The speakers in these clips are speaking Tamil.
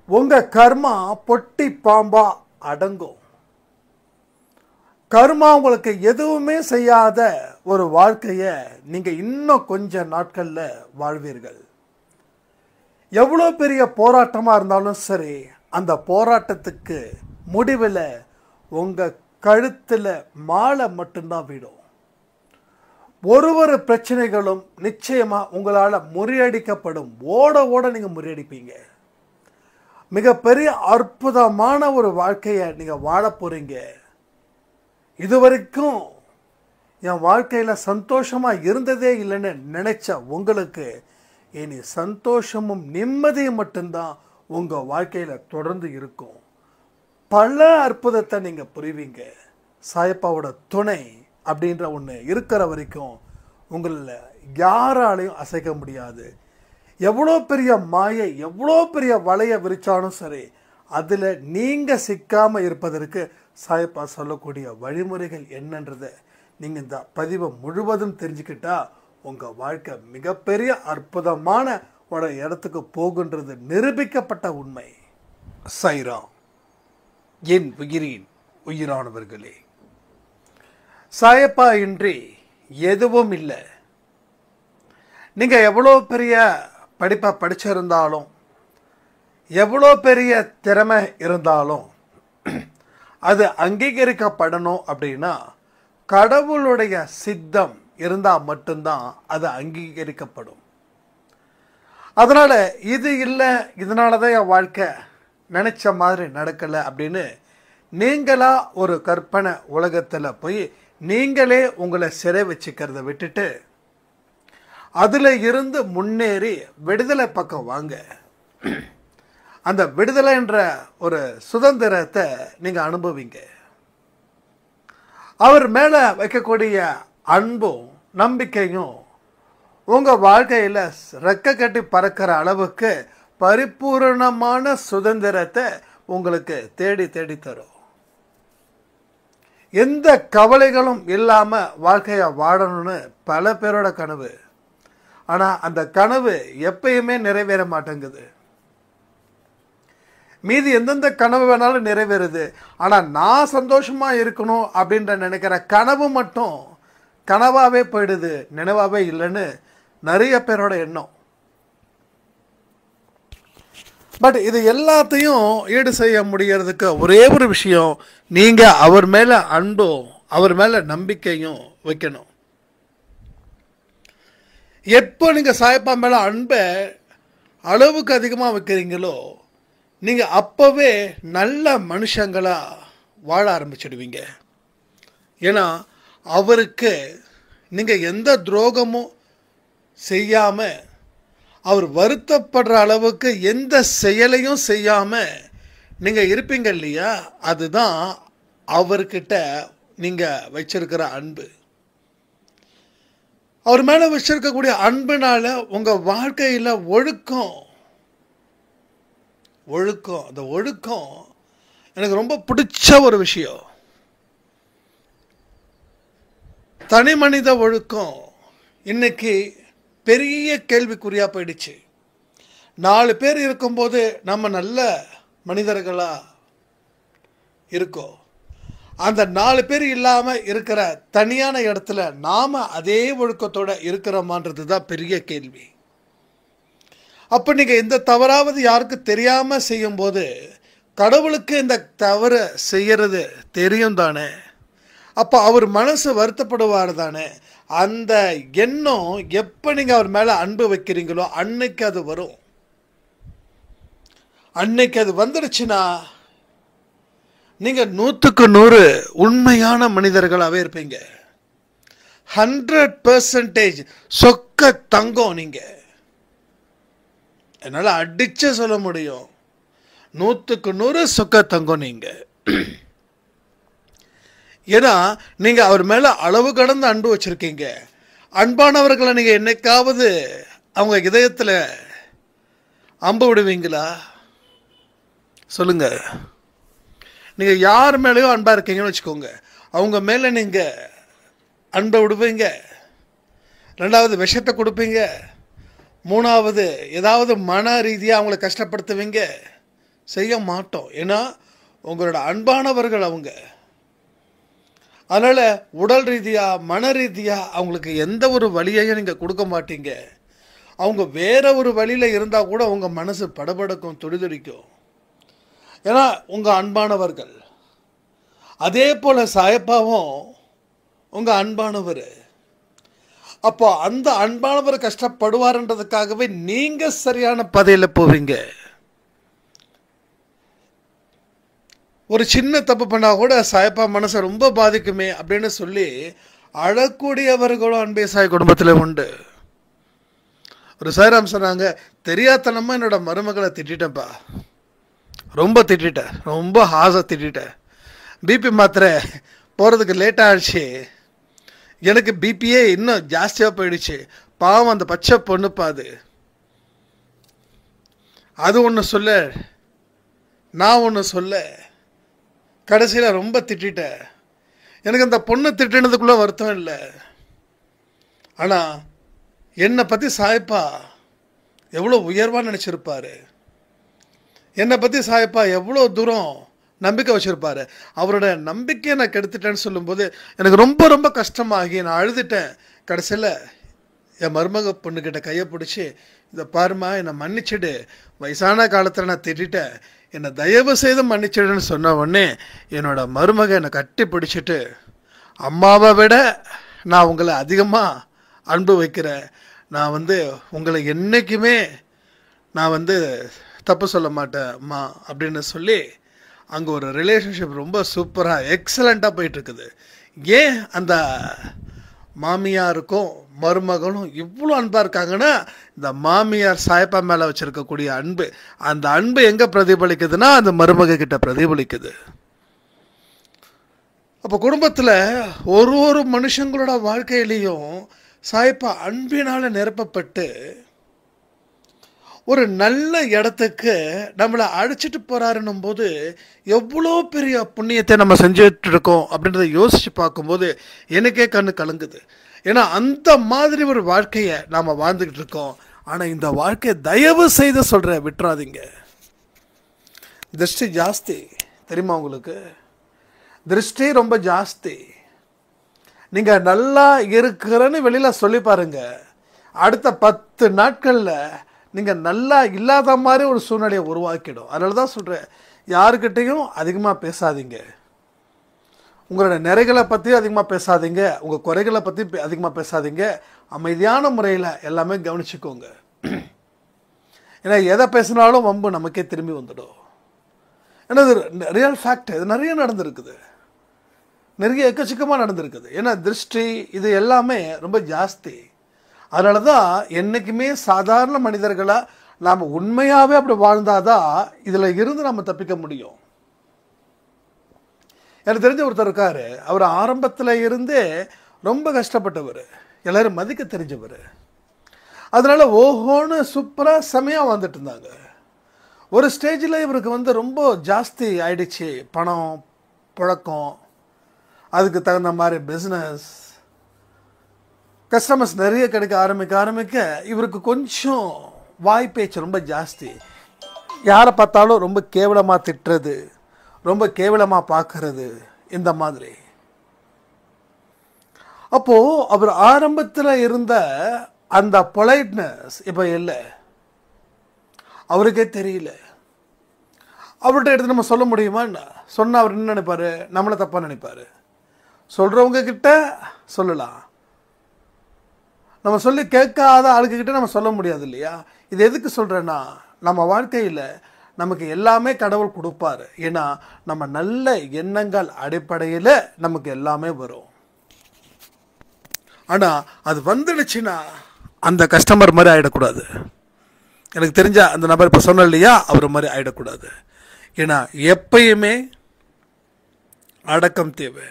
உங்கள் கர்மா பொட்டி பாம்பா அடங்கும். கர்மா உங்களுக்கு எதுவுமே செய்யாத ஒரு வாழ்க்கையை நீங்கள் இன்னும் கொஞ்ச நாட்களில் வாழ்வீர்கள். எவ்வளோ பெரிய போராட்டமாக இருந்தாலும் சரி, அந்த போராட்டத்துக்கு முடிவில் உங்கள் கழுத்தில் மாலை மட்டும்தான் விடும். ஒரு பிரச்சனைகளும் நிச்சயமாக உங்களால் முறியடிக்கப்படும். ஓட ஓட நீங்கள் முறியடிப்பீங்க. மிகப்பெரிய அற்புதமான ஒரு வாழ்க்கையை நீங்கள் வாழ போகிறீங்க. இதுவரைக்கும் என் வாழ்க்கையில் சந்தோஷமாக இருந்ததே இல்லைன்னு நினைச்ச உங்களுக்கு இனி சந்தோஷமும் நிம்மதியும் மட்டும்தான் உங்கள் வாழ்க்கையில் தொடர்ந்து இருக்கும். பல அற்புதத்தை நீங்கள் புரிவீங்க. சாயப்பாவோட துணை அப்படின்ற ஒன்று இருக்கிற வரைக்கும் உங்களில் யாராலையும் அசைக்க முடியாது. எவ்வளோ பெரிய மாயை, எவ்வளோ பெரிய வலையை விரிச்சாலும் சரி, அதில் நீங்கள் சிக்காமல் இருப்பதற்கு சாயப்பா சொல்லக்கூடிய வழிமுறைகள் என்னன்றதை நீங்கள் இந்த பதிவை முழுவதும் தெரிஞ்சுக்கிட்டா உங்கள் வாழ்க்கை மிகப்பெரிய அற்புதமான ஒரு இடத்துக்கு போகுன்றது நிரூபிக்கப்பட்ட உண்மை. சாய்ராம். என் உயிரின் உயிரானவர்களே, சாயப்பா இன்றி எதுவும் இல்லை. நீங்கள் எவ்வளோ பெரிய படிப்பை படிச்சிருந்தாலும், எவ்வளோ பெரிய திறமை இருந்தாலும், அது அங்கீகரிக்கப்படணும் அப்படின்னா கடவுளுடைய சித்தம் இருந்தால் மட்டும்தான் அது அங்கீகரிக்கப்படும். அதனால் இது இல்லை, இதனால தான் என் வாழ்க்கை நினச்ச மாதிரி நடக்கலை அப்படின்னு நீங்களாக ஒரு கற்பனை உலகத்தில் போய் நீங்களே உங்களை சிறை வச்சுக்கிறத விட்டுட்டு அதில் இருந்து முன்னேறி விடுதலை பக்கம் வாங்க. அந்த விடுதலைன்ற ஒரு சுதந்திரத்தை நீங்கள் அனுபவிங்க. அவர் மேலே வைக்கக்கூடிய அன்பும் நம்பிக்கையும் உங்கள் வாழ்க்கையில் ரெக்க கட்டி பறக்கிற அளவுக்கு பரிபூரணமான சுதந்திரத்தை உங்களுக்கு தேடி தேடி தரும். எந்த கவலைகளும் இல்லாமல் வாழ்க்கையை வாழணும்னு பல பேரோட கனவு. ஆனால் அந்த கனவு எப்பயுமே நிறைவேற மாட்டேங்குது. மீதி எந்தெந்த கனவு வேணாலும் நிறைவேறுது. ஆனால் நான் சந்தோஷமாக இருக்கணும் அப்படின்ற நினைக்கிற கனவு மட்டும் கனவாகவே போயிடுது, நினைவாகவே இல்லைன்னு நிறைய பேரோட எண்ணம். பட் இது எல்லாத்தையும் ஈடு செய்ய முடியறதுக்கு ஒரே ஒரு விஷயம், நீங்கள் அவர் மேலே அன்பும் அவர் மேலே நம்பிக்கையும் வைக்கணும். எப்போ நீங்கள் சாயப்பா மேலே அன்பை அளவுக்கு அதிகமாக வைக்கிறீங்களோ நீங்கள் அப்போவே நல்ல மனுஷங்களாக வாழ ஆரம்பிச்சிடுவீங்க. ஏன்னா அவருக்கு நீங்கள் எந்த துரோகமும் செய்யாமல், அவர் வருத்தப்படுற அளவுக்கு எந்த செயலையும் செய்யாமல் நீங்கள் இருப்பீங்க இல்லையா, அதுதான் அவர்கிட்ட நீங்கள் வச்சிருக்கிற அன்பு. அவர் மேலே வச்சிருக்கக்கூடிய அன்புனால உங்கள் வாழ்க்கையில் ஒழுக்கம், அந்த ஒழுக்கம் எனக்கு ரொம்ப பிடிச்ச ஒரு விஷயம். தனி மனித ஒழுக்கம் இன்னைக்கு பெரிய கேள்விக்குறியாக போயிடுச்சு. 4 பேர் இருக்கும்போது நம்ம நல்ல மனிதர்களாக இருக்கோம். அந்த 4 பேர் இல்லாமல் இருக்கிற தனியான இடத்துல நாம் அதே ஒழுக்கத்தோடு இருக்கிறோமான்றது தான் பெரிய கேள்வி. அப்போ நீங்கள் எந்த தவறாவது யாருக்கு தெரியாமல் செய்யும்போது கடவுளுக்கு இந்த தவறு செய்கிறது தெரியும் தானே. அப்போ அவர் மனசு வருத்தப்படுவார் தானே. அந்த எண்ணம் எப்போ நீங்கள் அவர் மேலே அன்பு வைக்கிறீங்களோ அன்னைக்கு அது வரும். அன்னைக்கு அது வந்துடுச்சுன்னா நீங்கள் 100க்கு 100 உண்மையான மனிதர்களாகவே இருப்பீங்க. 100% சொக்க தங்கம். நீங்கள் என்னால் அடிச்சு சொல்ல முடியும், 100க்கு 100 சொக்க தங்கம் நீங்கள். ஏன்னா நீங்கள் அவர் மேலே அளவு கடந்த அன்பு வச்சுருக்கீங்க. அன்பானவர்களை நீங்கள் என்னைக்காவது அவங்க இதயத்தில் அம்பு விடுவீங்களா சொல்லுங்க? நீங்கள் யார் மேலேயோ அன்பாக இருக்கீங்கன்னு வச்சுக்கோங்க, அவங்க மேலே நீங்கள் அன்பை விடுவீங்க. 2வது விஷத்தை கொடுப்பீங்க. 3வது ஏதாவது மன ரீதியாக அவங்கள கஷ்டப்படுத்துவீங்க. செய்ய மாட்டோம். ஏன்னா உங்களோட அன்பானவர்கள் அவங்க. அதனால் உடல் ரீதியாக மன ரீதியாக அவங்களுக்கு எந்த ஒரு வழியையும் நீங்கள் கொடுக்க மாட்டீங்க. அவங்க வேற ஒரு வழியில் இருந்தால் கூட உங்கள் மனசு படபடக்கும், துடிதுடிக்கும். ஏன்னா உங்கள் அன்பானவர்கள். அதே போல் சாயப்பாவும் உங்கள் அன்பானவர். அப்போ அந்த அன்பானவர் கஷ்டப்படுவார்ன்றதுக்காகவே நீங்கள் சரியான பாதையில் போவீங்க. ஒரு சின்ன தப்பு பண்ணால் கூட சாயப்பா மனசை ரொம்ப பாதிக்குமே அப்படின்னு சொல்லி அழக்கூடியவர்களும் அன்பே சாய் குடும்பத்தில் உண்டு. ஒரு சாய்ராம் சொன்னாங்க, தெரியாதனமாக என்னோட மருமகளை திட்டேன்ப்பா, ரொம்ப திட்டேன், ரொம்ப ஹாஸாக திட்டேன். பிபி மாத்திரை போகிறதுக்கு லேட்டாக ஆயிடுச்சு, எனக்கு பிபியே இன்னும் ஜாஸ்தியாக போயிடுச்சு. பாவம் அந்த பச்சை பொண்ணுப்பா, அது ஒன்று சொல்ல, நான் ஒன்று சொல்ல, கடைசியில் ரொம்ப திட்டேன். எனக்கு அந்த பொண்ணை திட்டினதுக்குள்ளே வருத்தம் இல்லை. ஆனால் என்னை பற்றி சாயப்பா எவ்வளோ உயர்வாக நினச்சிருப்பார். என்னை பற்றி சாயப்பா எவ்வளோ தூரம் நம்பிக்கை வச்சுருப்பார். அவரோட நம்பிக்கையை நான் கெடுத்துட்டேன்னு சொல்லும்போது எனக்கு ரொம்ப ரொம்ப கஷ்டமாகி நான் அழுதுட்டேன். கடைசியில் என் மருமக பொண்ணுக்கிட்ட கையை பிடிச்சி, இதை பாருமா, என்னை மன்னிச்சிடு, வயசான காலத்தில் நான் திட்டேன், என்னை தயவு செய்து மன்னிச்சிடுன்னு சொன்ன உடனே என்னோட மருமக என்னை கட்டி பிடிச்சிட்டு, அம்மாவை விட நான் உங்களை அதிகமாக அன்பு வைக்கிறேன், நான் உங்களை என்றைக்குமே நான் தப்பு சொல்ல மாட்டேன் அம்மா அப்படின்னு சொல்லி அங்கே ஒரு ரிலேஷன்ஷிப் ரொம்ப சூப்பராக எக்ஸலண்ட்டாக போயிட்டுருக்குது. ஏன் அந்த மாமியாருக்கும் மருமகனும் இவ்வளோ அன்பாக இருக்காங்கன்னா, இந்த மாமியார் சாயப்பா மேலே வச்சுருக்கக்கூடிய அன்பு, அந்த அன்பு எங்கே பிரதிபலிக்குதுன்னா அந்த மருமக கிட்ட பிரதிபலிக்குது. அப்போ குடும்பத்தில் ஒரு மனுஷங்களோட வாழ்க்கையிலையும் சாயப்பா அன்பினால் நிரப்பப்பட்டு ஒரு நல்ல இடத்துக்கு நம்மளை அழைச்சிட்டு போகிறாருன்னும் போது எவ்வளோ பெரிய புண்ணியத்தை நம்ம செஞ்சுட்டு இருக்கோம் அப்படின்றத யோசித்து பார்க்கும்போது எனக்கே கண்ணு கலங்குது. ஏன்னா அந்த மாதிரி ஒரு வாழ்க்கையை நாம் வாழ்ந்துக்கிட்டு இருக்கோம். ஆனால் இந்த வாழ்க்கையை தயவு செய்து சொல்கிறேன், விட்டுறாதீங்க. திருஷ்டி ஜாஸ்தி தெரியுமா உங்களுக்கு? திருஷ்டி ரொம்ப ஜாஸ்தி. நீங்கள் நல்லா இருக்கிறன்னு வெளியில் சொல்லி பாருங்க, அடுத்த 10 நாட்களில் நீங்கள் நல்லா இல்லாத மாதிரி ஒரு சூழ்நிலையை உருவாக்கிடும். அதனால தான் சொல்கிறேன், யாருக்கிட்டையும் அதிகமாக பேசாதீங்க. உங்களோட நிறைகளை பற்றி அதிகமாக பேசாதீங்க, உங்கள் குறைகளை பற்றி அதிகமாக பேசாதீங்க. அமைதியான முறையில் எல்லாமே கவனிச்சுக்கோங்க. ஏன்னா எதை பேசினாலும் வம்பு நமக்கே திரும்பி வந்துடும். ஏன்னா இது ரியல் ஃபேக்ட். இது நிறைய நடந்திருக்குது, நிறைய எக்கச்சக்கமாக நடந்திருக்குது. ஏன்னா திருஷ்டி இது எல்லாமே ரொம்ப ஜாஸ்தி. அதனால தான் என்றைக்குமே சாதாரண மனிதர்களாக நாம் உண்மையாகவே அப்படி வாழ்ந்தாதான் இதில் இருந்து நம்ம தப்பிக்க முடியும். எனக்கு தெரிஞ்ச ஒருத்தர் இருக்கார், அவர் ஆரம்பத்தில் இருந்தே ரொம்ப கஷ்டப்பட்டவர், எல்லோரும் மதிக்க தெரிஞ்சவர். அதனால் ஓஹோன்னு சூப்பராக செமையாக வந்துட்டு இருந்தாங்க. ஒரு ஸ்டேஜில் இவருக்கு ரொம்ப ஜாஸ்தி ஆயிடுச்சு, பணம், புழக்கம், அதுக்கு தகுந்த மாதிரி பிஸ்னஸ், கஸ்டமர்ஸ் நிறைய கிடைக்க ஆரம்பிக்க இவருக்கு கொஞ்சம் வாய்ப்பேச்சு ரொம்ப ஜாஸ்தி. யாரை பார்த்தாலும் ரொம்ப கேவலமாக திட்டுறது, ரொம்ப கேவலமாக பார்க்கறது, இந்த மாதிரி. அப்போது அவர் ஆரம்பத்தில் இருந்த அந்த பொலைட்னஸ் இப்போ இல்லை, அவருக்கே தெரியல. அவர்கிட்ட எடுத்து நம்ம சொல்ல முடியுமா? சொன்னால் அவர் என்ன நினைப்பார்? நம்மளை தப்பாக நினைப்பார். சொல்கிறவங்க கிட்ட சொல்லலாம், நம்ம சொல்லி கேட்காத ஆளுக்கிட்ட நம்ம சொல்ல முடியாது இல்லையா? இது எதுக்கு சொல்கிறேன்னா, நம்ம வாழ்க்கையில் நமக்கு எல்லாமே கடவுள் கொடுப்பார். ஏன்னா நம்ம நல்ல எண்ணங்கள் அடிப்படையில் நமக்கு எல்லாமே வரும். ஆனால் அது வந்துடுச்சுன்னா அந்த கஸ்டமர் மாதிரி ஆகிடக்கூடாது. எனக்கு தெரிஞ்ச அந்த நபர் இப்போ சொன்ன இல்லையா, அவர் மாதிரி ஆகிடக்கூடாது. ஏன்னா எப்பயுமே அடக்கம் தேவை,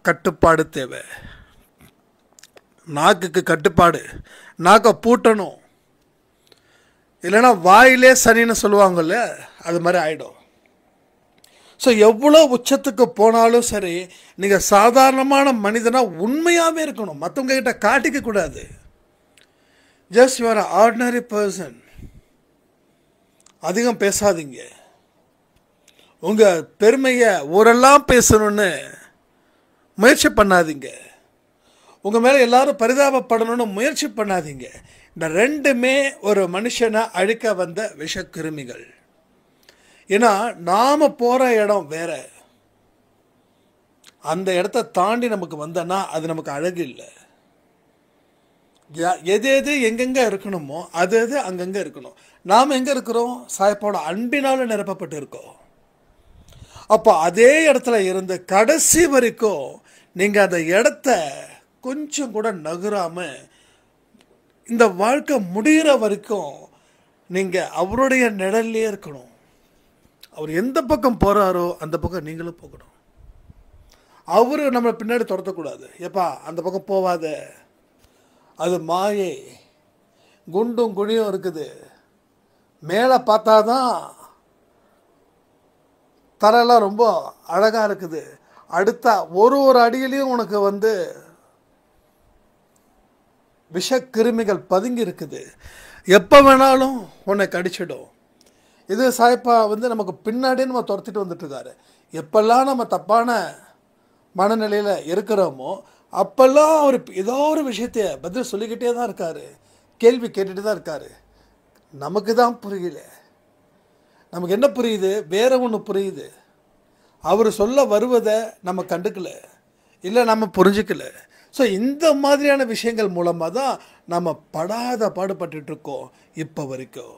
கட்டுப்பாடு தேவை. நாக்குக்கு கட்டுப்பாடு, நாக்கை பூட்டணும், இல்லைன்னா வாயிலே சனின்னு சொல்லுவாங்கல்ல, அது மாதிரி ஆகிடும். ஸோ எவ்வளோ உச்சத்துக்கு போனாலும் சரி, நீங்கள் சாதாரணமான மனிதனாக உண்மையாகவே இருக்கணும், மற்றவங்க கிட்ட காட்டிக்க கூடாது. Just you are ordinary person. அதிகம் பேசாதீங்க. உங்கள் பெருமையை ஊரெல்லாம் பேசணும்னு முயற்சி பண்ணாதீங்க. உங்கள் மேலே எல்லாரும் பரிதாபப்படணும்னு முயற்சி பண்ணாதீங்க. இந்த ரெண்டுமே ஒரு மனுஷனை அழிக்க வந்த விஷக்கிருமிகள். ஏன்னா நாம் போகிற இடம் வேற, அந்த இடத்த தாண்டி நமக்கு வந்தோன்னா அது நமக்கு அழகு இல்லை. எது எது எங்கெங்கே இருக்கணுமோ அது எது அங்கங்கே இருக்கணும். நாம் எங்கே இருக்கிறோம்? சாயப்பாவோட அன்பினால் நிரப்பப்பட்டு இருக்கோம். அப்போ அதே இடத்துல இருந்து கடைசி வரைக்கும் நீங்கள் அந்த இடத்த கொஞ்சம் கூட நகராமல் இந்த வாழ்க்கை முடிகிற வரைக்கும் நீங்கள் அவருடைய நிழல்லே இருக்கணும். அவர் எந்த பக்கம் போகிறாரோ அந்த பக்கம் நீங்களும் போகணும். அவரு நம்மளை பின்னாடி துரத்தக்கூடாது. ஏப்பா அந்த பக்கம் போவாத, அது மாயை, குண்டும் குழியும் இருக்குது, மேலே பார்த்தா தான் தரையெல்லாம் ரொம்ப அழகாக இருக்குது, அடுத்த ஒரு அடியிலையும் உனக்கு விஷக்கிருமிகள் பதுங்கி இருக்குது, எப்போ வேணாலும் உன்னை கடிச்சிடும். இது சாயப்பா நமக்கு பின்னாடியே நம்ம துரத்திட்டு வந்துட்டுருக்காரு. எப்பெல்லாம் நம்ம தப்பான மனநிலையில் இருக்கிறோமோ அப்போல்லாம் அவர் ஏதோ ஒரு விஷயத்தை பதில் சொல்லிக்கிட்டே தான் இருக்கார், கேள்வி கேட்டுகிட்டு தான் இருக்கார். நமக்கு தான் புரியல. நமக்கு என்ன புரியுது? வேற ஒன்று புரியுது. அவர் சொல்ல வருவதை நம்ம கண்டுக்கல, இல்லை நம்ம புரிஞ்சுக்கல. ஸோ இந்த மாதிரியான விஷயங்கள் மூலமாக தான் நம்ம படாத பாடுபட்டுருக்கோம் இப்போ வரைக்கும்.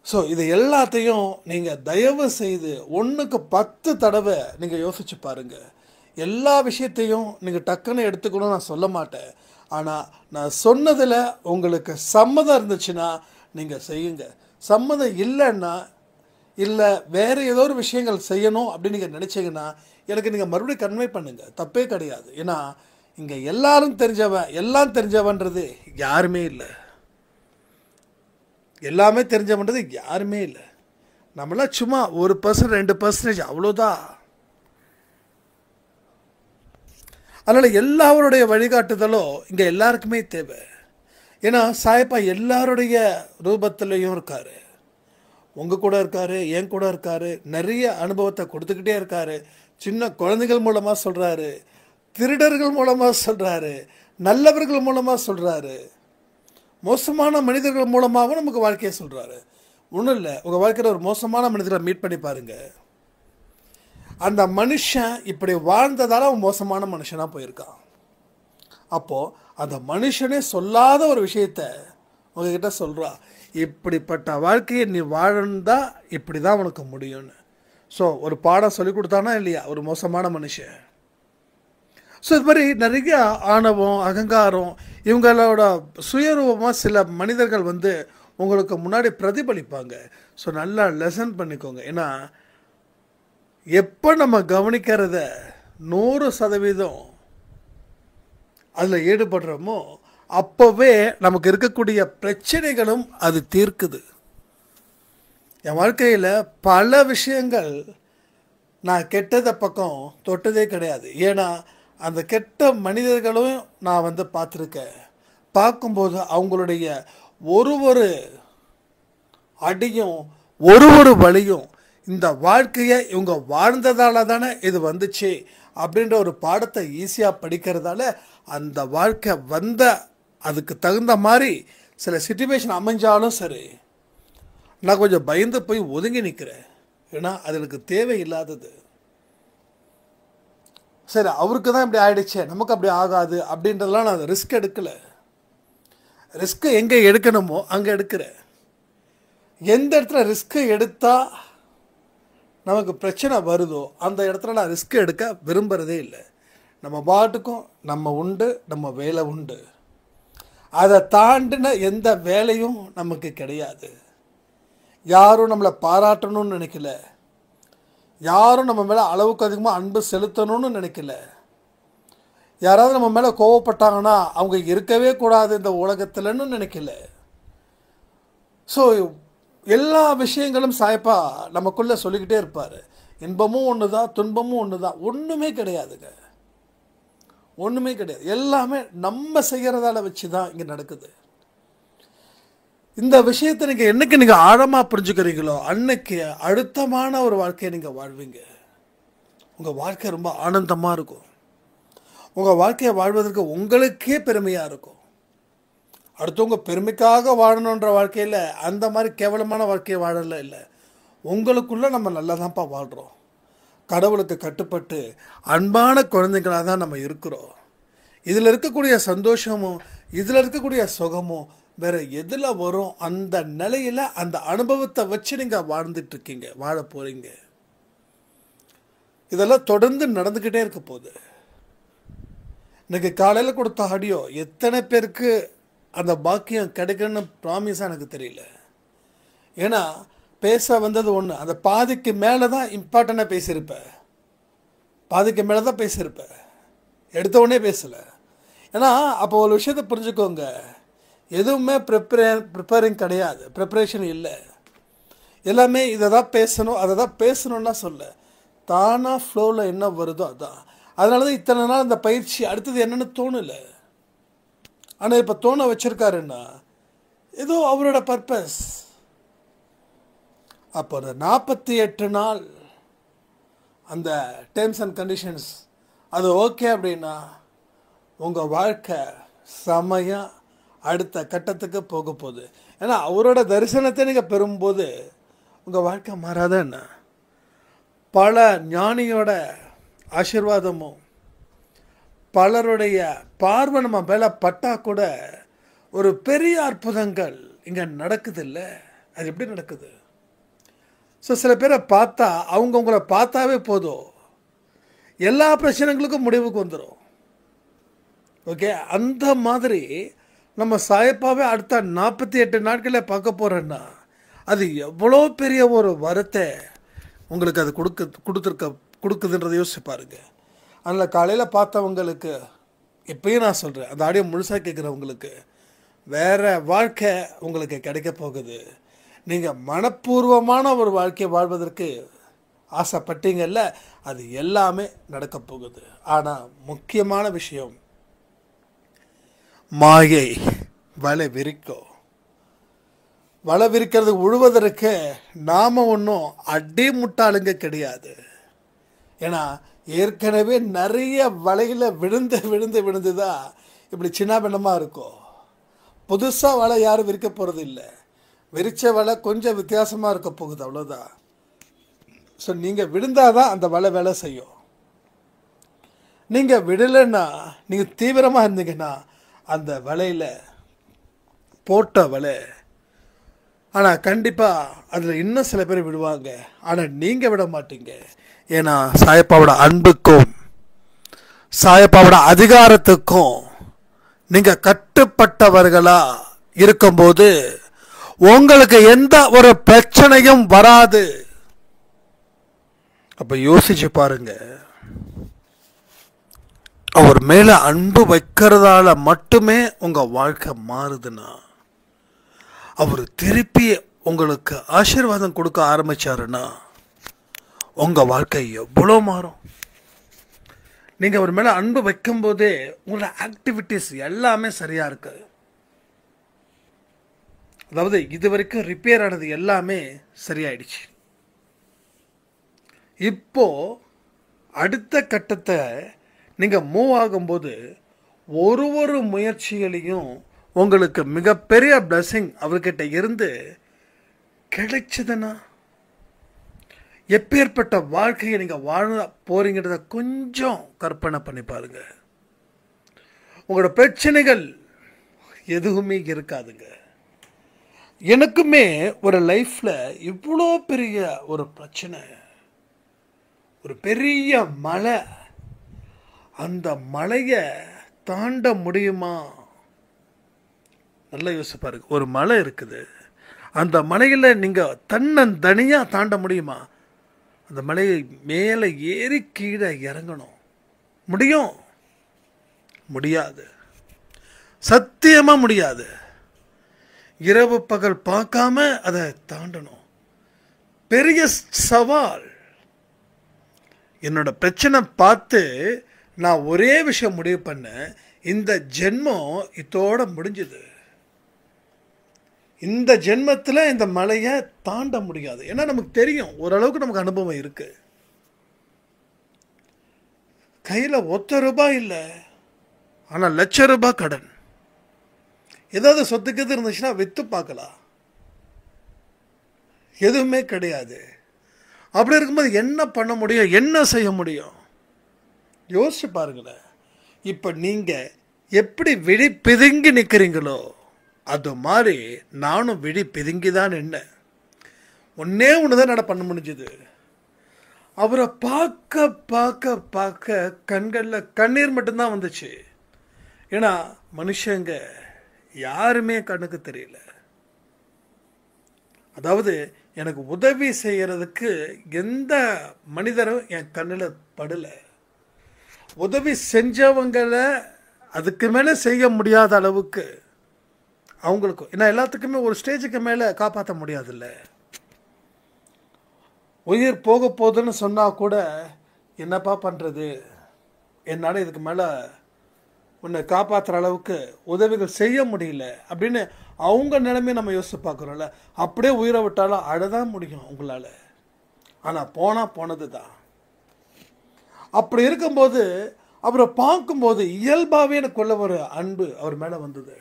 ஸோ இது எல்லாத்தையும் நீங்கள் தயவு செய்து 1க்கு 10 தடவை நீங்கள் யோசிச்சு பாருங்கள். எல்லா விஷயத்தையும் நீங்கள் டக்குன்னு எடுத்துக்கணும்னு நான் சொல்ல மாட்டேன். ஆனால் நான் சொன்னதில் உங்களுக்கு சம்மதம் இருந்துச்சுன்னா நீங்கள் செய்யுங்க. சம்மதம் இல்லைன்னா, இல்லை வேறு ஏதோ ஒரு விஷயங்கள் செய்யணும் அப்படின்னு நீங்கள் நினச்சிங்கன்னா எனக்கு நீங்கள் மறுபடியும் கன்வே பண்ணுங்கள், தப்பே கிடையாது. ஏன்னா இங்கே எல்லாரும் எல்லாம் தெரிஞ்சவன்றது யாருமே இல்லை. எல்லாமே தெரிஞ்சவன்றது யாருமே இல்லை. நம்மளாம் சும்மா 1% 2% அவ்வளோதான். அதனால் எல்லாருடைய வழிகாட்டுதலும் இங்கே எல்லாருக்குமே தேவை. ஏன்னா சாயப்பா எல்லாருடைய ரூபத்திலையும் இருக்கார். உங்கள் கூட இருக்கார், என் கூட இருக்கார், நிறைய அனுபவத்தை கொடுத்துக்கிட்டே இருக்கார். சின்ன குழந்தைகள் மூலமாக சொல்கிறாரு, திருடர்கள் மூலமாக சொல்கிறாரு, நல்லவர்கள் மூலமாக சொல்கிறாரு, மோசமான மனிதர்கள் மூலமாகவும் நமக்கு வாழ்க்கையை சொல்கிறாரு. ஒன்றும் இல்லை, உங்கள் வாழ்க்கையில் ஒரு மோசமான மனிதர்களை மீட் பண்ணி பாருங்கள். அந்த மனுஷன் இப்படி வாழ்ந்ததால் அவன் மோசமான மனுஷனாக போயிருக்கான். அப்போது அந்த மனுஷனே சொல்லாத ஒரு விஷயத்த உங்ககிட்ட சொல்கிறா, இப்படிப்பட்ட வாழ்க்கையை நீ வாழ்ந்தா இப்படி தான் உனக்கு முடியும்னு. ஸோ ஒரு பாடம் சொல்லி கொடுத்தானா இல்லையா ஒரு மோசமான மனுஷன். ஸோ இது மாதிரி நிறைய ஆணவம், அகங்காரம், இவங்களோட சுயரூபமாக சில மனிதர்கள் உங்களுக்கு முன்னாடி பிரதிபலிப்பாங்க. ஸோ நல்லா லெசன் பண்ணிக்கோங்க. ஏன்னா எப்போ நம்ம கவனிக்கிறத 100% அதில் ஈடுபடுறோமோ அப்போவே நமக்கு இருக்கக்கூடிய பிரச்சனைகளும் அது தீர்க்குது. என் வாழ்க்கையில் பல விஷயங்கள் நான் கெட்டதை பக்கம் தொட்டதே கிடையாது. ஏன்னா அந்த கெட்ட மனிதர்களும் நான் பார்த்துருக்கேன். பார்க்கும்போது அவங்களுடைய ஒரு அடியும் ஒரு வழியும் இந்த வாழ்க்கையை இவங்க வாழ்ந்ததால தானே இது வந்துச்சு அப்படின்ற ஒரு பாடத்தை ஈஸியாக படிக்கிறதால அந்த வாழ்க்கை அதுக்கு தகுந்த மாதிரி சில சிச்சுவேஷன் அமைஞ்சாலும் சரி நான் கொஞ்சம் பயந்து போய் ஒதுங்கி நிற்கிறேன். ஏன்னா அது எனக்கு தேவையில்லாதது. சரி, அவருக்கு தான் இப்படி ஆயிடுச்சு, நமக்கு அப்படி ஆகாது அப்படின்றதெல்லாம் நான் ரிஸ்க் எடுக்கலை. ரிஸ்க்கு எங்கே எடுக்கணுமோ அங்கே எடுக்கிறேன். எந்த இடத்துல ரிஸ்க்கு எடுத்தால் நமக்கு பிரச்சனை வருதோ அந்த இடத்துல நான் ரிஸ்க் எடுக்க விரும்புகிறதே இல்லை. நம்ம பாட்டுக்கும் நம்ம உண்டு, நம்ம வேலை உண்டு. அதை தாண்டின எந்த வேலையும் நமக்கு கிடையாது. யாரும் நம்மளை பாராட்டணும்னு நினைக்கல, யாரும் நம்ம மேலே அளவுக்கு அதிகமாக அன்பு செலுத்தணும்னு நினைக்கல. யாராவது நம்ம மேலே கோவப்பட்டாங்கன்னா அவங்க இருக்கவே கூடாது இந்த உலகத்தில்னு நினைக்கல. ஸோ எல்லா விஷயங்களும் சாயப்பா நமக்குள்ளே சொல்லிக்கிட்டே இருப்பார். இன்பமும் ஒன்று தான், துன்பமும் ஒன்று தான். ஒன்றுமே கிடையாதுங்க, ஒன்றுமே கிடையாது. எல்லாமே நம்ம செய்கிறதால வச்சு தான் இங்கே நடக்குது. இந்த விஷயத்தை நீங்கள் என்னைக்கு நீங்கள் ஆழமாக புரிஞ்சுக்கிறீங்களோ அன்னைக்கு அழுத்தமான ஒரு வாழ்க்கையை நீங்கள் வாழ்வீங்க. உங்கள் வாழ்க்கை ரொம்ப ஆனந்தமாக இருக்கும். உங்கள் வாழ்க்கையை வாழ்வதற்கு உங்களுக்கே பெருமையாக இருக்கும். அடுத்தவங்க பெருமைக்காக வாழணுன்ற வாழ்க்கையில் அந்த மாதிரி கேவலமான வாழ்க்கையை வாழல இல்லை. உங்களுக்குள்ளே நம்ம நல்லா தான்ப்பா வாழ்கிறோம். கடவுளுக்கு கட்டுப்பட்டு அன்பான குழந்தைங்களாக தான் நம்ம இருக்கிறோம். இதில் இருக்கக்கூடிய சந்தோஷமும் இதில் இருக்கக்கூடிய சுகமும் வேறு எதில் வரும்? அந்த நிலையில் அந்த அனுபவத்தை வச்சு நீங்கள் வாழ்ந்துட்டுருக்கீங்க, வாழ போகிறீங்க. இதெல்லாம் தொடர்ந்து நடந்துக்கிட்டே இருக்க போகுது. இன்றைக்கி காலையில் கொடுத்த ஆடியோ எத்தனை பேருக்கு அந்த பாக்கியம் கிடைக்குன்னு ப்ராமிஸாக எனக்கு தெரியல. ஏன்னா பேச வந்தது ஒன்று, அந்த பாதிக்கு மேலே தான் இம்பார்ட்டண்ட்டாக பேசியிருப்பேன். பாதிக்கு மேலே தான் பேசியிருப்பேன், எடுத்த உடனே பேசலை. ஏன்னா அப்போ ஒரு விஷயத்தை புரிஞ்சுக்கோங்க, எதுவுமே ப்ரிப்பேரிங் கிடையாது, ப்ரிப்பரேஷன் இல்லை. எல்லாமே இதை தான் பேசணும், அதை தான் பேசணுன்னா சொல்ல தானாக ஃப்ளோவில் என்ன வருதோ அதான். அதனால தான் இத்தனை நாள் அந்த பயிற்சி அடுத்தது என்னென்னு தோணலை. ஆனால் இப்போ தோண வச்சுருக்காருன்னா ஏதோ அவரோட பர்பஸ். அப்போ அந்த 48 நாள் அந்த டேர்ம்ஸ் அண்ட் கண்டிஷன்ஸ் அது ஓகே அப்படின்னா உங்கள் வாழ்க்கை செமையாக அடுத்த கட்டத்துக்கு போக போகுது. ஏன்னா அவரோட தரிசனத்தை நீங்கள் பெறும்போது உங்கள் வாழ்க்கை மாறாத என்ன? பல ஞானியோட ஆசீர்வாதமும் பலருடைய பார்வை நம்ம மேலே பட்டா கூட ஒரு பெரிய அற்புதங்கள் இங்கே நடக்குது இல்லை? அது எப்படி நடக்குது? ஸோ சில பேரை பார்த்தா உங்களை பார்த்தாவே போதும், எல்லா பிரச்சனைகளுக்கும் முடிவுக்கு வந்துடும். ஓகே, அந்த மாதிரி நம்ம சாயப்பாவே அடுத்த 48 நாட்களில் பார்க்க போகிறோன்னா அது எவ்வளோ பெரிய ஒரு வரத்தை உங்களுக்கு அது கொடுக்குதுன்றதை யோசிச்சு பாருங்க. அதனால் காலையில் பார்த்தவங்களுக்கு இப்பயும் நான் சொல்கிறேன், அந்த ஆடியோ முழுசாக கேட்குறவங்களுக்கு வேறு வாழ்க்கை உங்களுக்கு கிடைக்க போகுது. நீங்கள் மனப்பூர்வமான ஒரு வாழ்க்கையை வாழ்வதற்கு ஆசைப்பட்டீங்கல்ல, அது எல்லாமே நடக்க போகுது. ஆனால் முக்கியமான விஷயம், மாயை வலை விரிக்கும். வலை விரிக்கிறது உழுவதற்கு நாம் ஒன்றும் அடி முட்டாளுங்க கிடையாது. ஏன்னா ஏற்கனவே நிறைய வலையில் விழுந்து விழுந்து விழுந்து தான் இப்படி சின்ன பின்னமாக இருக்கும். புதுசாக வலை யாரும் விரிக்க போகிறது இல்லை. விரிச்ச வலை கொஞ்சம் வித்தியாசமாக இருக்க போகுது, அவ்வளோதான். ஸோ நீங்கள் விழுந்தால் தான் அந்த வலை வேலை செய்யும். நீங்கள் விடலைன்னா, நீங்கள் தீவிரமாக இருந்தீங்கன்னா அந்த வலையில் போட்ட வலை. ஆனால் கண்டிப்பாக அதில் இன்னும் சில பேர் விடுவாங்க, ஆனால் நீங்கள் விட மாட்டீங்க. ஏன்னா சாயப்பாவோட அன்புக்கும் சாயப்பாவோட அதிகாரத்துக்கும் நீங்கள் கட்டுப்பட்டவர்களாக இருக்கும்போது உங்களுக்கு எந்த ஒரு பிரச்சனையும் வராது. அப்ப யோசிச்சு பாருங்க, அவர் மேல அன்பு வைக்கிறதால மட்டுமே உங்க வாழ்க்கை மாறுதுன்னா, அவர் திருப்பி உங்களுக்கு ஆசீர்வாதம் கொடுக்க ஆரம்பிச்சாருன்னா உங்க வாழ்க்கை எவ்வளோ மாறும். நீங்க அவர் மேல அன்பு வைக்கும் போதே உங்களோட ஆக்டிவிட்டிஸ் எல்லாமே சரியா இருக்கு. அதாவது இது வரைக்கும் ரிப்பேர் ஆனது எல்லாமே சரியாயிடுச்சு. இப்போ அடுத்த கட்டத்தை நீங்கள் மூவ் ஆகும்போது ஒரு முயற்சிகளையும் உங்களுக்கு மிகப்பெரிய பிளஸிங் அவர்கிட்ட இருந்து கிடைச்சதுன்னா எப்பேற்பட்ட வாழ்க்கையை நீங்கள் வாழ போறீங்கிறத கொஞ்சம் கற்பனை பண்ணி பாருங்க. உங்களோட பிரச்சனைகள் எதுவுமே இருக்காதுங்க. எனக்குமே ஒரு லைஃப்பில் இவ்வளோ பெரிய ஒரு பிரச்சனை, ஒரு பெரிய மலை, அந்த மலையை தாண்ட முடியுமா? நல்லா யோசிச்சு பாருங்க. ஒரு மலை இருக்குது, அந்த மலையில் நீங்கள் தன்னந்தனியாக தாண்ட முடியுமா? அந்த மலையை மேலே ஏறி கீழே இறங்கணும். முடியும்? முடியாது, சத்தியமாக முடியாது. இரவு பகல் பார்க்காம அதை தாண்டணும். பெரிய சவால். என்னோட பிரச்சனை பார்த்து நான் ஒரே விஷயம் முடிவு பண்ணேன், இந்த ஜென்மம் இதோட முடிஞ்சது. இந்த ஜென்மத்தில் இந்த மலையை தாண்ட முடியாது. ஏன்னா நமக்கு தெரியும், ஓரளவுக்கு நமக்கு அனுபவம் இருக்கு. கையில் ₹1 இல்லை, ஆனால் ₹1,00,000 கடன். ஏதாவது சொத்துக்கு இருந்துச்சுன்னா விற்று பார்க்கலாம், எதுவுமே கிடையாது. அப்படி இருக்கும்போது என்ன பண்ண முடியும், என்ன செய்ய முடியும்? யோசிச்சு பாருங்களேன். இப்போ நீங்கள் எப்படி விழி பிதுங்கி நிற்கிறீங்களோ அது மாதிரி நானும் விழி பிதுங்கி தான் என்ன ஒன்னே ஒன்று தான் நட பண்ண முடிஞ்சுது. அவரை பார்க்க பார்க்க பார்க்க கண்களில் கண்ணீர் மட்டும்தான் வந்துச்சு. ஏன்னா மனுஷங்க யாருமே கண்ணுக்கு தெரியல. அதாவது எனக்கு உதவி செய்யறதுக்கு எந்த மனிதரும் என் கண்ணில் படலை. உதவி செஞ்சவங்களை அதுக்கு மேலே செய்ய முடியாத அளவுக்கு அவங்களுக்கும், ஏன்னா எல்லாத்துக்குமே ஒரு ஸ்டேஜுக்கு மேலே காப்பாற்ற முடியாதுல்ல. உயிர் போக போகுதுன்னு சொன்னால் கூட என்னப்பா பண்ணுறது, என்னால் இதுக்கு மேலே உன்னை காப்பாற்றுற அளவுக்கு உதவிகள் செய்ய முடியல அப்படின்னு அவங்க நிலைமையை நம்ம யோசிச்சு பார்க்குறோம்ல. அப்படியே உயிரை விட்டாலும் அழதான் முடியும் உங்களால். ஆனால் போனால் போனது தான். அப்படி இருக்கும்போது அவரை பார்க்கும்போது இயல்பாகவே எனக்குள்ள ஒரு அன்பு அவர் மேலே வந்தது.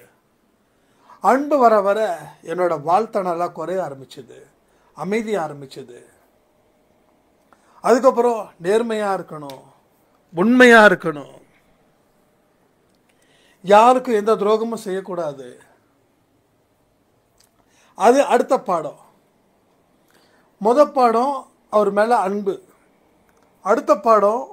அன்பு வர வர என்னோட வாழ்த்தனெல்லாம் குறைய ஆரம்பிச்சது, அமைதியாக ஆரம்பிச்சது. அதுக்கப்புறம் நேர்மையாக இருக்கணும், உண்மையாக இருக்கணும், யாருக்கும் எந்த துரோகமும் செய்யக்கூடாது. அது அடுத்த பாடம். பாடம் அவர் மேலே அன்பு. அடுத்த பாடம்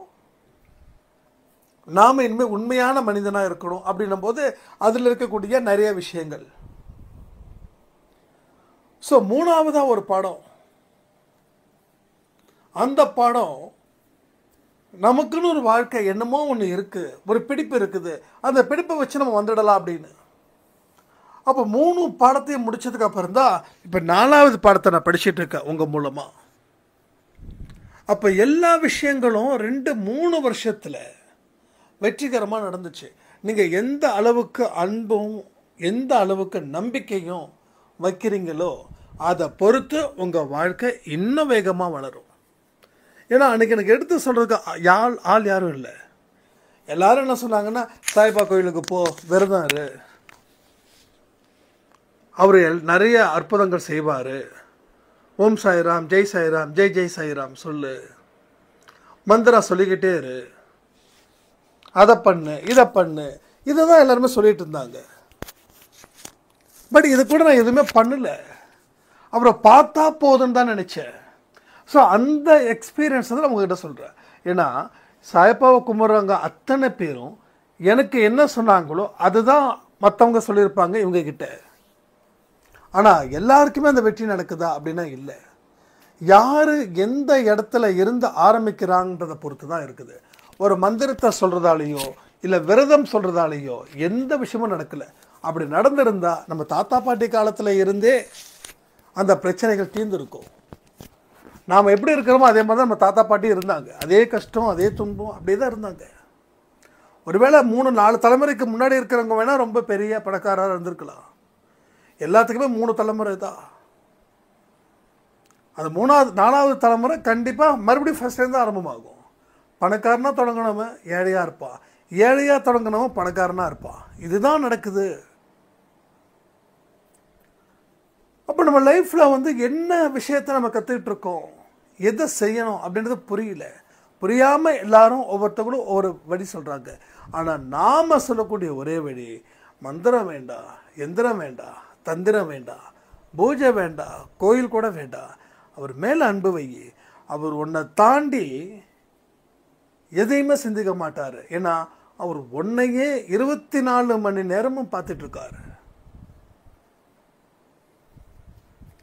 நாம் இனிமேல் உண்மையான மனிதனாக இருக்கணும். அப்படின்னும் போது அதில் இருக்கக்கூடிய நிறைய விஷயங்கள். ஸோ மூணாவதாக ஒரு பாடம். அந்த பாடம் நமக்குன்னு ஒரு வாழ்க்கை என்னமோ ஒன்று இருக்குது, ஒரு பிடிப்பு இருக்குது, அந்த பிடிப்பை வச்சு நம்ம வந்துடலாம் அப்படின்னு. அப்போ 3 பாடத்தையும் முடிச்சதுக்கு அப்புறம் தான் இப்போ 4வது பாடத்தை நான் படிச்சுட்டு இருக்கேன் உங்கள் மூலமாக. அப்போ எல்லா விஷயங்களும் 2-3 வருஷத்தில் வெற்றிகரமாக நடந்துச்சு. நீங்கள் எந்த அளவுக்கு அன்பும் எந்த அளவுக்கு நம்பிக்கையும் வைக்கிறீங்களோ அதை பொறுத்து உங்கள் வாழ்க்கை இன்னும் வேகமாக வளரும். ஏன்னா அன்றைக்கி எனக்கு எடுத்து சொல்கிறதுக்கு ஆள் யாரும் இல்லை. எல்லாரும் என்ன சொன்னாங்கன்னா, சாய்பா கோயிலுக்கு போ, விரதம் இரு, அவர் நிறைய அற்புதங்கள் செய்வார், ஓம் சாய்ராம், ஜெய் சாய்ராம், ஜெய் ஜெய் சாய்ராம் சொல்லு, மந்திரம் சொல்லிக்கிட்டே இரு, அதை பண்ணு, இதை பண்ணு, இதை தான் எல்லாருமே சொல்லிட்டு இருந்தாங்க. பட் இது கூட நான் எதுவுமே பண்ணலை. அப்புறம் பார்த்தா போதுன்னு தான் நினச்சேன். ஸோ அந்த எக்ஸ்பீரியன்ஸ் வந்து நான் உங்ககிட்ட சொல்கிறேன். ஏன்னா சாய்பாவை கும்பிட்றவங்க அத்தனை பேரும் எனக்கு என்ன சொன்னாங்களோ அதுதான் மற்றவங்க சொல்லியிருப்பாங்க இவங்கக்கிட்ட. ஆனால் எல்லாருக்குமே அந்த வெற்றி நடக்குதா அப்படின்னா இல்லை. யார் எந்த இடத்துல இருந்து ஆரம்பிக்கிறாங்கன்றதை பொறுத்து தான் இருக்குது. ஒரு மந்திரத்தை சொல்கிறதாலேயோ இல்லை விரதம் சொல்கிறதாலேயோ எந்த விஷயமும் நடக்கலை. அப்படி நடந்திருந்தால் நம்ம தாத்தா பாட்டி காலத்தில் இருந்தே அந்த பிரச்சனைகள் தீர்ந்துருக்கும். நாம் எப்படி இருக்கிறோமோ அதே மாதிரி தான் நம்ம தாத்தா பாட்டி இருந்தாங்க. அதே கஷ்டம், அதே துன்பம், அப்படியே தான் இருந்தாங்க. ஒருவேளை 3-4 தலைமுறைக்கு முன்னாடி இருக்கிறவங்க வேணால் ரொம்ப பெரிய பணக்காரராக இருந்திருக்கலாம். எல்லாத்துக்குமே 3 தலைமுறை தான். அது 4வது தலைமுறை கண்டிப்பாக மறுபடியும் ஃபஸ்ட்லேருந்து ஆரம்பமாகும். பணக்காரனாக தொடங்கினவன் ஏழையாக இருப்பான், ஏழையாக தொடங்கினவன் பணக்காரனாக இருப்பான். இதுதான் நடக்குது. அப்போ நம்ம லைஃப்பில் வந்து என்ன விஷயத்தை நம்ம கற்றுக்கிட்டு இருக்கோம், எதை செய்யணும் அப்படின்றது புரியல. புரியாமல் எல்லாரும் ஒவ்வொருத்தவங்களும் ஒவ்வொரு வழி சொல்கிறாங்க. ஆனால் நாம் சொல்லக்கூடிய ஒரே வழி, மந்திரம் வேண்டாம், எந்திரம் வேண்டாம், தந்திரம் வேண்டாம், பூஜை வேண்டாம், கோயில் கூட வேண்டாம், அவர் மேலே அன்பு வை. அவர் உன்னை தாண்டி எதையுமே சிந்திக்க மாட்டார். ஏன்னா அவர் உன்னையே 24 மணி நேரமும் பார்த்துட்ருக்காரு.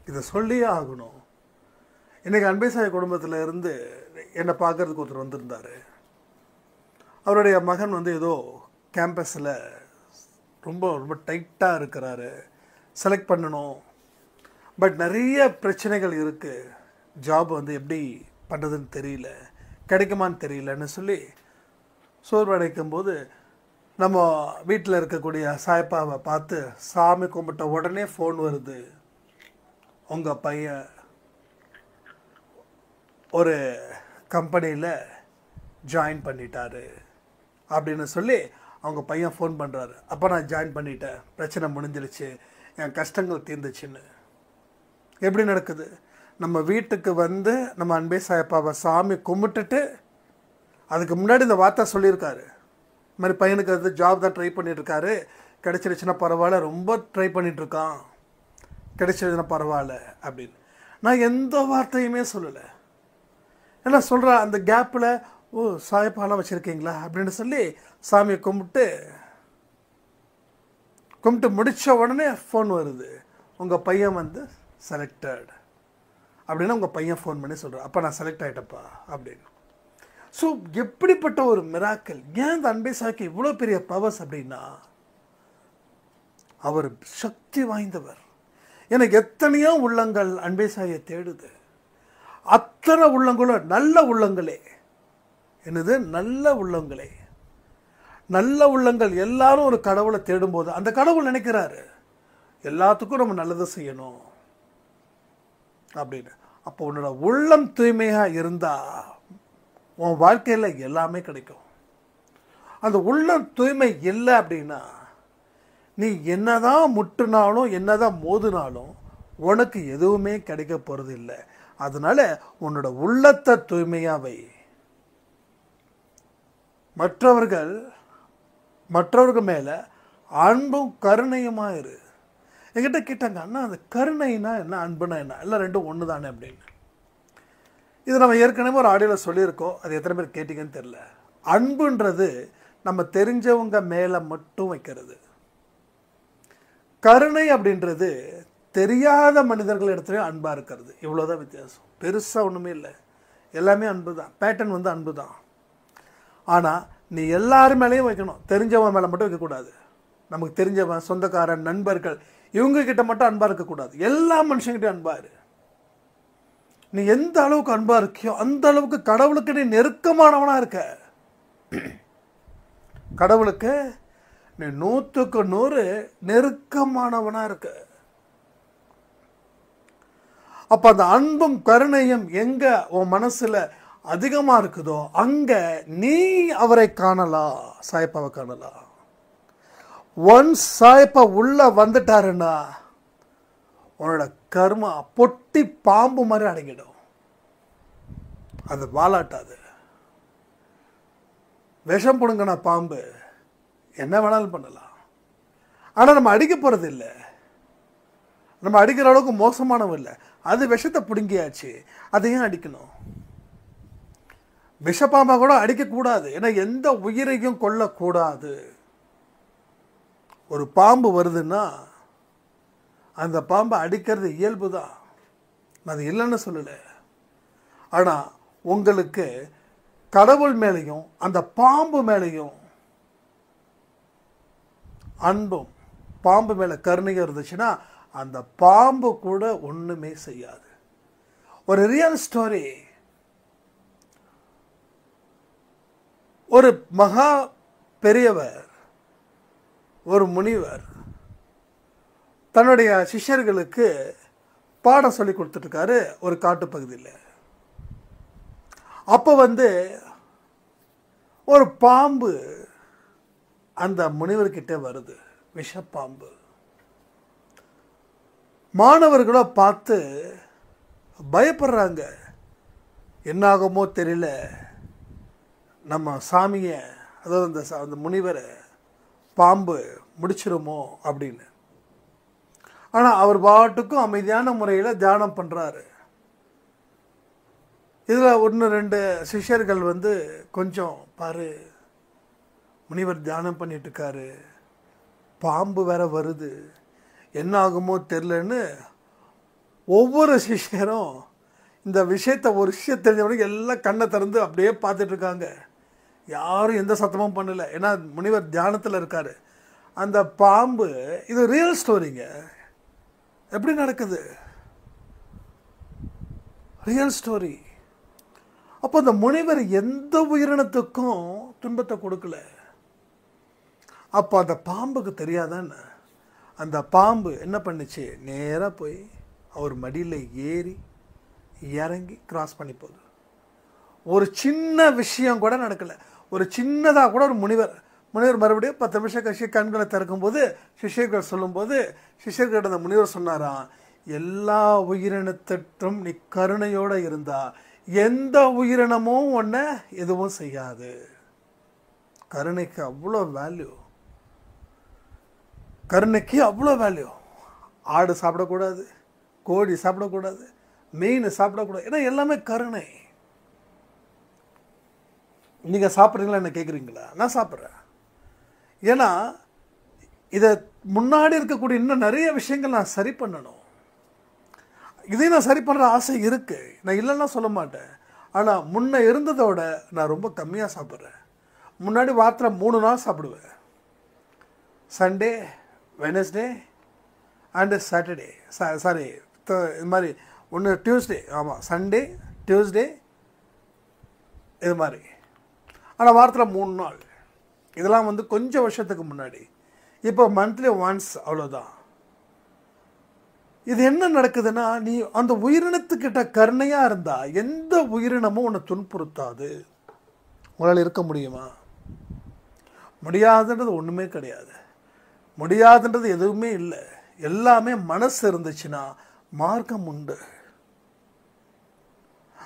இதை சொல்லியே ஆகணும். இன்றைக்கி அன்பேசாய குடும்பத்தில் இருந்து என்னை பார்க்குறதுக்கு ஒருத்தர் வந்திருந்தார். அவருடைய மகன் வந்து ஏதோ கேம்பஸில் ரொம்ப ரொம்ப டைட்டாக இருக்கிறாரு, செலக்ட் பண்ணணும். பட் நிறைய பிரச்சனைகள் இருக்குது, ஜாப் வந்து எப்படி பண்ணுறதுன்னு தெரியல, கிடைக்குமான்னு தெரியலன்னு சொல்லி சோர்வடைக்கும் போது நம்ம வீட்டில் இருக்கக்கூடிய சாய்ப்பாவை பார்த்து சாமி கும்பிட்ட உடனே ஃபோன் வருது. உங்கள் பையன் ஒரு கம்பெனியில் ஜாயின் பண்ணிட்டாரு அப்படின்னு சொல்லி அவங்க பையன் ஃபோன் பண்ணுறாரு. அப்போ நான் ஜாயின் பண்ணிட்டேன், பிரச்சனை முடிஞ்சிருச்சு, என் கஷ்டங்கள் தீர்ந்துச்சுன்னு. எப்படி நடக்குது? நம்ம வீட்டுக்கு வந்து நம்ம அன்பே சாயப்பாவை சாமி கும்பிட்டுட்டு அதுக்கு முன்னாடி இந்த வார்த்தை சொல்லியிருக்காரு. இது மாதிரி பையனுக்கு வந்து ஜாப் தான் ட்ரை பண்ணிட்டுருக்காரு, கிடைச்சிருச்சுன்னா பரவாயில்ல, ரொம்ப ட்ரை பண்ணிகிட்ருக்கான், கிடைச்சிருச்சுன்னா பரவாயில்ல அப்படின்னு. நான் எந்த வார்த்தையுமே சொல்லலை. ஏன்னா சொல்கிறேன், அந்த கேப்பில் ஓ சாயப்பாலாம் வச்சுருக்கீங்களா அப்படின்னு சொல்லி சாமியை கும்பிட்டு முடித்த உடனே ஃபோன் வருது, உங்கள் பையன் வந்து செலக்டட் அப்படின்னா உங்கள் பையன் ஃபோன் பண்ணி சொல்கிறார், அப்போ நான் செலக்ட் ஆகிட்டப்பா அப்படின்னு. ஸோ எப்படிப்பட்ட ஒரு மிராக்கல்! ஏன் இந்த அன்பே சாய்க்கு இவ்வளோ பெரிய பவர்ஸ் அப்படின்னா, அவர் சக்தி வாய்ந்தவர். எனக்கு எத்தனையோ உள்ளங்கள் அன்பே சாயை தேடுது. அத்தனை உள்ளங்களும் நல்ல உள்ளங்களே. என்னது? நல்ல உள்ளங்களே. நல்ல உள்ளங்கள் எல்லாரும் ஒரு கடவுளை தேடும்போது அந்த கடவுள் நினைக்கிறாரு எல்லாத்துக்கும் நம்ம நல்லது செய்யணும் அப்படின்னு. அப்போ உன்னோட உள்ளம் தூய்மையாக இருந்தால் உன் வாழ்க்கையில் எல்லாமே கிடைக்கும். அந்த உள்ளம் தூய்மை இல்லை அப்படின்னா நீ என்னதான் முட்டுனாலும் என்னதான் மோதினாலும் உனக்கு எதுவுமே கிடைக்க போகிறது இல்லை. அதனால உன்னோட உள்ளத்தை தூய்மையாக வை. மற்றவர்கள் மேலே அன்பும் கருணையுமாக இரு. என்கிட்ட கேட்டாங்க, அண்ணா அந்த கருணைனா என்ன, அன்புனா என்ன, எல்லாம் ரெண்டும் ஒன்று தானே அப்படின்னு. இது நம்ம ஏற்கனவே ஒரு ஆடியோவில் சொல்லியிருக்கோம், அது எத்தனை பேர் கேட்டிங்கன்னு தெரில. அன்புன்றது நம்ம தெரிஞ்சவங்க மேலே மட்டும் வைக்கிறது. கருணை அப்படின்றது தெரியாத மனிதர்கள் இடத்துலையும் அன்பாக இருக்கிறது. இவ்வளோதான் வித்தியாசம், பெருசாக ஒன்றுமே இல்லை. எல்லாமே அன்பு தான், பேட்டர்ன் வந்து அன்பு தான். ஆனால் நீ எல்லாரும் மேலேயும் வைக்கணும், தெரிஞ்சவன் மேலே மட்டும் வைக்கக்கூடாது. நமக்கு தெரிஞ்சவன், சொந்தக்காரன், நண்பர்கள், இவங்கக்கிட்ட மட்டும் அன்பாக இருக்கக்கூடாது. எல்லா மனுஷங்கிட்டையும் அன்பாக இரு. நீ எந்த அளவுக்கு அன்பாக இருக்கியோ அந்த அளவுக்கு கடவுளுக்கு நீ நெருக்கமானவனாக இருக்க. கடவுளுக்கு நீ 100க்கு 100 நெருக்கமானவனாக இருக்க. அப்போ அந்த அன்பும் கருணையும் எங்கே உன் மனசில் அதிகமாக இருக்குதோ அங்கே நீ அவரை காணலாம், சாயப்பாவை காணலாம். ஒன்ஸ் சாயப்பா உள்ள வந்துட்டாருன்னா உன்னோட கர்மா பொட்டி பாம்பு மாதிரி அடங்கிடும். அது வாலாட்டாது. விஷம் பிடுங்கின பாம்பு என்ன வேணாலும் பண்ணலாம். ஆனால் நம்ம அடிக்க போகிறது இல்லை, நம்ம அடிக்கிற அளவுக்கு மோசமானவன் இல்லை. அது விஷத்தை பிடுங்கியாச்சு, அதையும் அடிக்கணும். விஷப்பாம்பா கூட அடிக்கக்கூடாது, ஏன்னா எந்த உயிரையும் கொல்லக்கூடாது. ஒரு பாம்பு வருதுன்னா அந்த பாம்பை அடிக்கிறது இயல்பு தான், அது இல்லைன்னு சொல்லலை. ஆனால் உங்களுக்கு கடவுள் மேலேயும் அந்த பாம்பு மேலேயும் அன்பும் பாம்பு மேலே கருணையும் இருந்துச்சுன்னா அந்த பாம்பு கூட ஒன்றுமே செய்யாது. ஒரு ரியல் ஸ்டோரி. ஒரு மகா பெரியவர், ஒரு முனிவர் தன்னுடைய சிஷ்யர்களுக்கு பாடம் சொல்லி கொடுத்துட்ருக்காரு ஒரு காட்டு பகுதியில். அப்போ ஒரு பாம்பு அந்த முனிவர்கிட்ட வருது, விஷப்பாம்பு. மாணவர்களோ பார்த்து பயப்படுறாங்க, என்னாகுமோ தெரியல, நம்ம சாமியை, அதாவது அந்த முனிவரை பாம்பு முடிச்சிருமோ அப்படின்னு. ஆனால் அவர் பாட்டுக்கும் அமைதியான முறையில் தியானம் பண்ணுறாரு. இதில் 1-2 சிஷ்யர்கள் கொஞ்சம் பாரு, முனிவர் தியானம் பண்ணிட்டுருக்காரு, பாம்பு வேற வருது, என்ன ஆகுமோ தெரிலன்னு ஒவ்வொரு சிஷ்யரும் இந்த விஷயத்தை, ஒரு விஷயம் தெரிஞ்சவனுக்கு எல்லாம் கண்ணை திறந்து அப்படியே பார்த்துட்ருக்காங்க. யாரும் எந்த சத்தமும் பண்ணலை, ஏன்னா முனிவர் தியானத்தில் இருக்கார். அந்த பாம்பு, இது ரியல் ஸ்டோரிங்க, எப்படி நடக்குது, ரியல் ஸ்டோரி. அப்போ அந்த முனிவர் எந்த உயிரினத்துக்கும் துன்பத்தை கொடுக்கல. அப்போ அந்த பாம்புக்கு தெரியாதான்னு அந்த பாம்பு என்ன பண்ணுச்சு, நேராக போய் அவர் மடியில் ஏறி இறங்கி கிராஸ் பண்ணி போகுது. ஒரு சின்ன விஷயம் கூட நடக்கலை. ஒரு சின்னதாக கூட ஒரு முனிவர் மறுபடியும் 10 நிமிஷம் கழிச்சு கண்களை திறக்கும்போது சிஷ்யர்கள் சொல்லும்போது சிஷ்யர்கிட்ட அந்த முனிவர் சொன்னாராம், எல்லா உயிரினத்திட்டும் நீ கருணையோடு இருந்தா எந்த உயிரினமும் ஒன்றை எதுவும் செய்யாது. கருணைக்கு அவ்வளோ வேல்யூ, கருணைக்கு அவ்வளோ வேல்யூ. ஆடு சாப்பிடக்கூடாது, கோழி சாப்பிடக்கூடாது, மீன் சாப்பிடக்கூடாது, ஏன்னா எல்லாமே கருணை. நீங்கள் சாப்பிட்றீங்களா என்ன கேட்குறீங்களா? நான் சாப்பிட்றேன். ஏன்னா இதை முன்னாடி இருக்கக்கூடிய இன்னும் நிறைய விஷயங்கள் நான் சரி பண்ணணும். இதையும் நான் சரி பண்ணுற ஆசை இருக்குது, நான் இல்லைன்னா சொல்ல மாட்டேன். ஆனால் முன்ன இருந்ததோட நான் ரொம்ப கம்மியாக சாப்பிட்றேன். முன்னாடி வாரத்தில் 3 நாள் சாப்பிடுவேன். Sunday, Wednesday and Saturday, sorry இது மாதிரி ஒன்று டியூஸ்டே, ஆமாம் சண்டே டியூஸ்டே இது மாதிரி. ஆனால் வாரத்தில் 3 நாள். இதெல்லாம் வந்து கொஞ்சம் வருஷத்துக்கு முன்னாடி. இப்போ மந்த்லி ஒன்ஸ், அவ்வளோதான். இது என்ன நடக்குதுன்னா, நீ அந்த உயிரினத்துக்கிட்ட கருணையாக இருந்தால் எந்த உயிரினமும் உன்னை துன்புறுத்தாது. உங்களால் இருக்க முடியுமா? முடியாதுன்றது ஒன்றுமே கிடையாது. முடியாதுன்றது எதுவுமே இல்லை. எல்லாமே மனசு இருந்துச்சுன்னா மார்க்கம் உண்டு.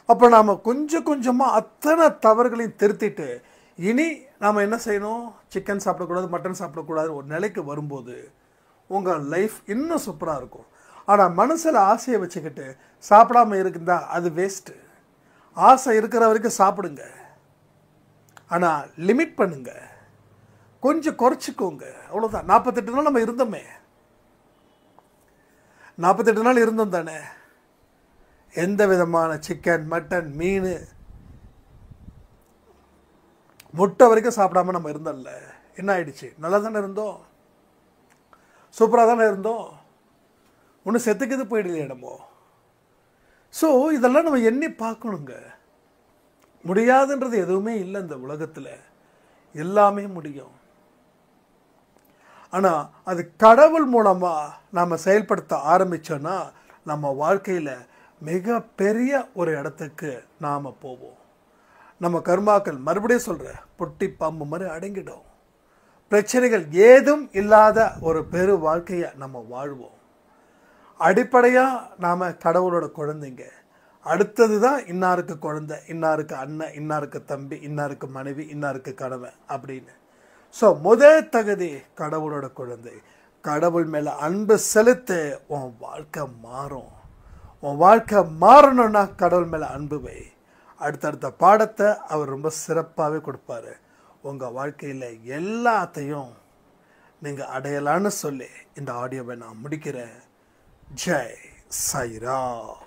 அப்போ நாம் கொஞ்சம் கொஞ்சமாக அத்தனை தவறுகளையும் திருத்திட்டு இனி நாம் என்ன செய்யணும்? சிக்கன் சாப்பிடக்கூடாது, மட்டன் சாப்பிடக்கூடாது ஒரு நிலைக்கு வரும்போது உங்கள் லைஃப் இன்னும் சூப்பராக இருக்கும். ஆனால் மனசில் ஆசையை வச்சுக்கிட்டு சாப்பிடாம இருக்குந்தா அது வேஸ்ட்டு. ஆசை இருக்கிற வரைக்கும் சாப்பிடுங்க, ஆனால் லிமிட் பண்ணுங்க, கொஞ்சம் குறைச்சிக்கோங்க, அவ்வளோதான். 48 நாள் நம்ம இருந்தோமே, 48 நாள் இருந்தோம் தானே. எந்த விதமான சிக்கன், மட்டன், மீன், முட்டை வரைக்கும் சாப்பிடாம நம்ம இருந்தோம்ல. என்ன ஆயிடுச்சு? நல்லா தானே இருந்தோம், சூப்பராக தானே இருந்தோம். ஒன்றும் செத்துக்குது போயிடலையே நம்ம. ஸோ இதெல்லாம் நம்ம எண்ணி பார்க்கணுங்க. முடியாதுன்றது எதுவுமே இல்லை இந்த உலகத்தில், எல்லாமே முடியும். ஆனால் அது கடவுள் மூலமாக நாம் செயல்படுத்த ஆரம்பித்தோன்னா நம்ம வாழ்க்கையில் மிகப்பெரிய ஒரு இடத்துக்கு நாம் போவோம். நம்ம கர்மாக்கள், மறுபடியும் சொல்கிறேன், பொட்டி பாம்பு மாதிரி அடங்கிடும். பிரச்சனைகள் ஏதும் இல்லாத ஒரு பெரு வாழ்க்கையை நம்ம வாழ்வோம். அடிப்படையாக நாம் கடவுளோட குழந்தைங்க. அடுத்தது தான் இன்னாருக்கு குழந்தை, இன்னாருக்கு அண்ணன், இன்னாருக்கு தம்பி, இன்னாருக்கு மனைவி, இன்னாருக்கு கணவன் அப்படின்னு. ஸோ முதல் தகுதி கடவுளோட குழந்தை. கடவுள் மேலே அன்பு செலுத்த உன் வாழ்க்கை மாறும். உன் வாழ்க்கை மாறணும்னா கடவுள் மேலே அன்பு வை. அடுத்தடுத்த பாடத்தை அவர் ரொம்ப சிறப்பாகவே கொடுப்பாரு. உங்கள் வாழ்க்கையில் எல்லாத்தையும் நீங்கள் அடையலான்னு சொல்லி இந்த ஆடியோவை நான் முடிக்கிறேன். ஜெய் சாய்ராம்.